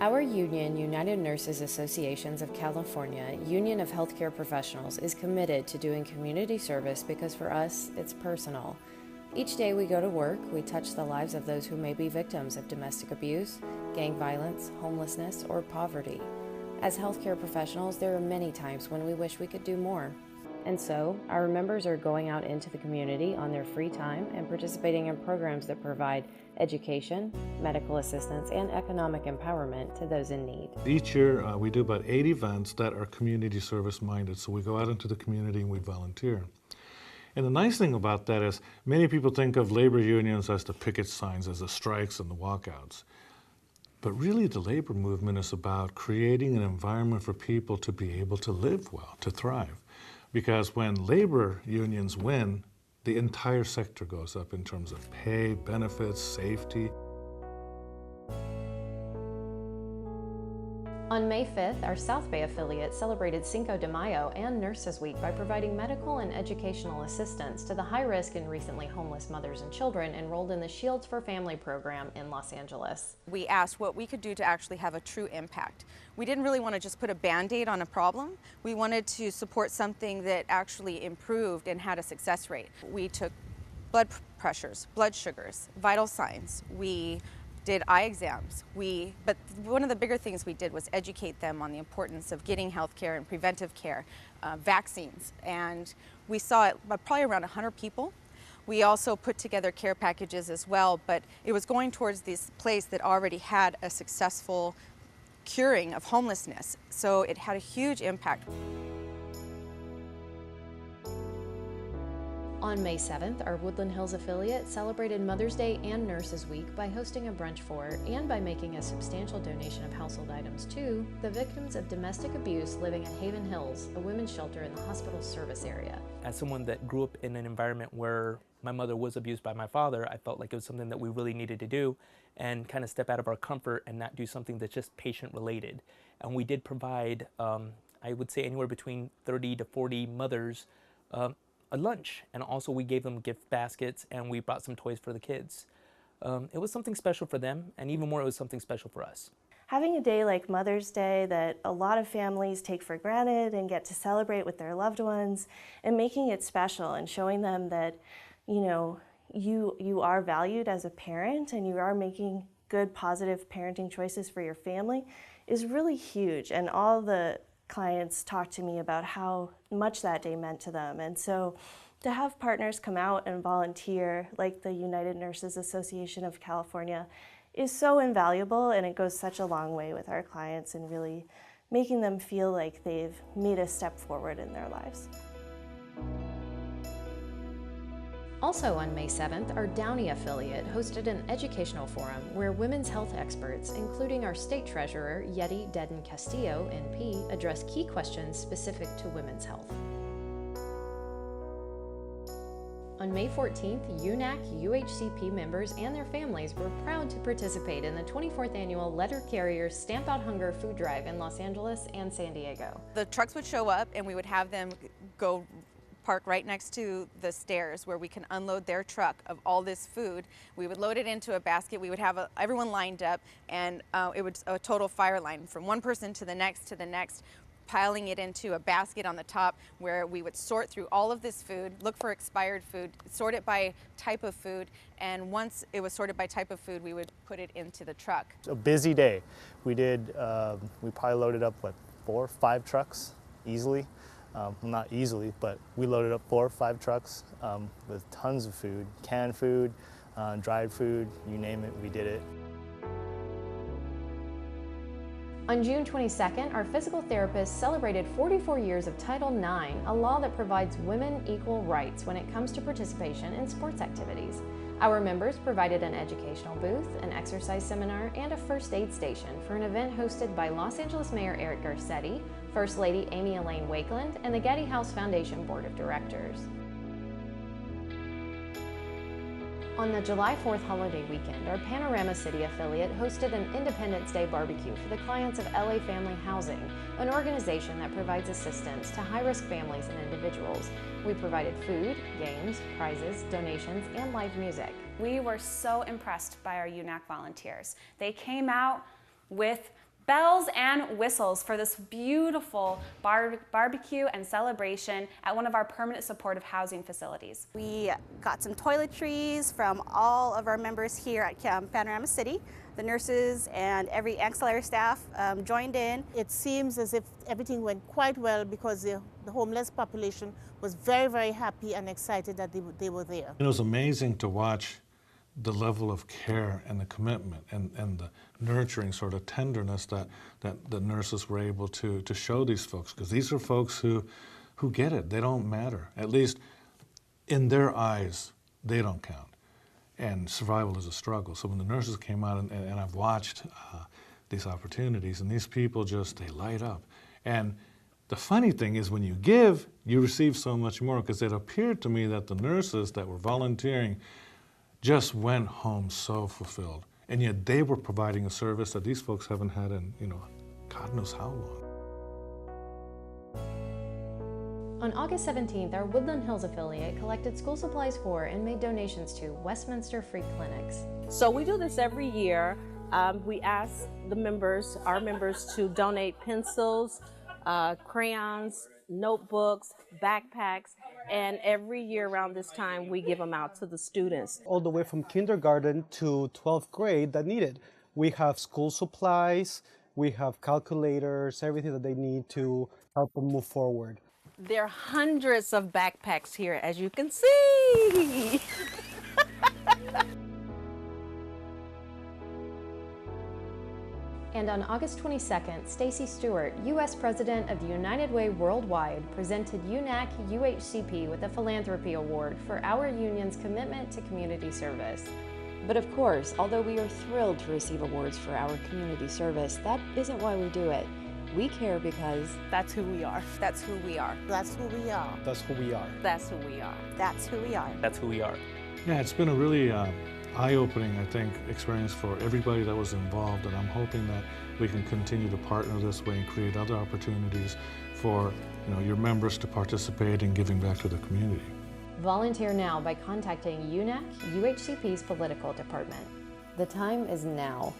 Our union, United Nurses Associations of California, Union of Healthcare Professionals, is committed to doing community service because for us, it's personal. Each day we go to work, we touch the lives of those who may be victims of domestic abuse, gang violence, homelessness, or poverty. As healthcare professionals, there are many times when we wish we could do more. And so, our members are going out into the community on their free time and participating in programs that provide education, medical assistance, and economic empowerment to those in need. Each year, we do about 8 events that are community service minded. So we go out into the community and we volunteer. And the nice thing about that is many people think of labor unions as the picket signs, as the strikes and the walkouts. But really the labor movement is about creating an environment for people to be able to live well, to thrive. Because when labor unions win, the entire sector goes up in terms of pay, benefits, safety. On May 5th, our South Bay affiliate celebrated Cinco de Mayo and Nurses Week by providing medical and educational assistance to the high-risk and recently homeless mothers and children enrolled in the Shields for Family program in Los Angeles. We asked what we could do to actually have a true impact. We didn't really want to just put a Band-Aid on a problem. We wanted to support something that actually improved and had a success rate. We took blood pressures, blood sugars, vital signs. We did eye exams. But one of the bigger things we did was educate them on the importance of getting health care and preventive care, vaccines. And we saw it probably around 100 people. We also put together care packages as well, but it was going towards this place that already had a successful curing of homelessness. So it had a huge impact. On May 7th, our Woodland Hills affiliate celebrated Mother's Day and Nurses Week by hosting a brunch for and by making a substantial donation of household items to the victims of domestic abuse living at Haven Hills, a women's shelter in the hospital service area. As someone that grew up in an environment where my mother was abused by my father, I felt like it was something that we really needed to do and kind of step out of our comfort and not do something that's just patient related. And we did provide, I would say anywhere between 30 to 40 mothers a lunch, and also we gave them gift baskets and we brought some toys for the kids. It was something special for them, and even more it was something special for us. Having a day like Mother's Day that a lot of families take for granted and get to celebrate with their loved ones, and making it special and showing them that, you know, you are valued as a parent and you are making good, positive parenting choices for your family is really huge. And all the clients talk to me about how much that day meant to them. And so to have partners come out and volunteer, like the United Nurses Association of California, is so invaluable, and it goes such a long way with our clients in really making them feel like they've made a step forward in their lives. Also on May 7th, our Downey affiliate hosted an educational forum where women's health experts, including our state treasurer, Yeti Dedden Castillo, NP, addressed key questions specific to women's health. On May 14th, UNAC, UHCP members and their families were proud to participate in the 24th annual Letter Carriers Stamp Out Hunger food drive in Los Angeles and San Diego. The trucks would show up and we would have them go park right next to the stairs where we can unload their truck of all this food. We would load it into a basket. We would have everyone lined up, and it was a total fire line from one person to the next, piling it into a basket on the top where we would sort through all of this food, look for expired food, sort it by type of food, and once it was sorted by type of food, we would put it into the truck. A busy day. We probably loaded up, 4 or 5 trucks easily. Not easily, but we loaded up 4 or 5 trucks with tons of food, canned food, dried food, you name it, we did it. On June 22nd, our physical therapists celebrated 44 years of Title IX, a law that provides women equal rights when it comes to participation in sports activities. Our members provided an educational booth, an exercise seminar, and a first aid station for an event hosted by Los Angeles Mayor Eric Garcetti, First Lady Amy Elaine Wakeland, and the Getty House Foundation Board of Directors. On the July 4th holiday weekend, our Panorama City affiliate hosted an Independence Day barbecue for the clients of LA Family Housing, an organization that provides assistance to high-risk families and individuals. We provided food, games, prizes, donations, and live music. We were so impressed by our UNAC volunteers. They came out with bells and whistles for this beautiful barbecue and celebration at one of our permanent supportive housing facilities. We got some toiletries from all of our members here at Panorama City. The nurses and every ancillary staff joined in. It seems as if everything went quite well because the homeless population was very, very happy and excited that they were there. It was amazing to watch the level of care and the commitment and the nurturing sort of tenderness that the nurses were able to show these folks, because these are folks who get it. They don't matter. At least in their eyes, they don't count. And survival is a struggle. So when the nurses came out, and I've watched these opportunities, and these people just, they light up. And the funny thing is when you give, you receive so much more, because it appeared to me that the nurses that were volunteering just went home so fulfilled. And yet they were providing a service that these folks haven't had in, God knows how long. On August 17th, our Woodland Hills affiliate collected school supplies for and made donations to Westminster Free Clinics. So we do this every year. We ask our members to donate pencils, crayons, notebooks, backpacks, and every year around this time we give them out to the students. All the way from kindergarten to 12th grade that need it. We have school supplies, we have calculators, everything that they need to help them move forward. There are hundreds of backpacks here, as you can see. And on August 22nd, Stacy Stewart, U.S. President of the United Way Worldwide, presented UNAC UHCP with a philanthropy award for our union's commitment to community service. But of course, although we are thrilled to receive awards for our community service, that isn't why we do it. We care because that's who we are. That's who we are. That's who we are. That's who we are. That's who we are. That's who we are. That's who we are. Yeah, it's been a really eye-opening, I think, experience for everybody that was involved, and I'm hoping that we can continue to partner this way and create other opportunities for your members to participate in giving back to the community. Volunteer now by contacting UNAC UHCP's political department. The time is now.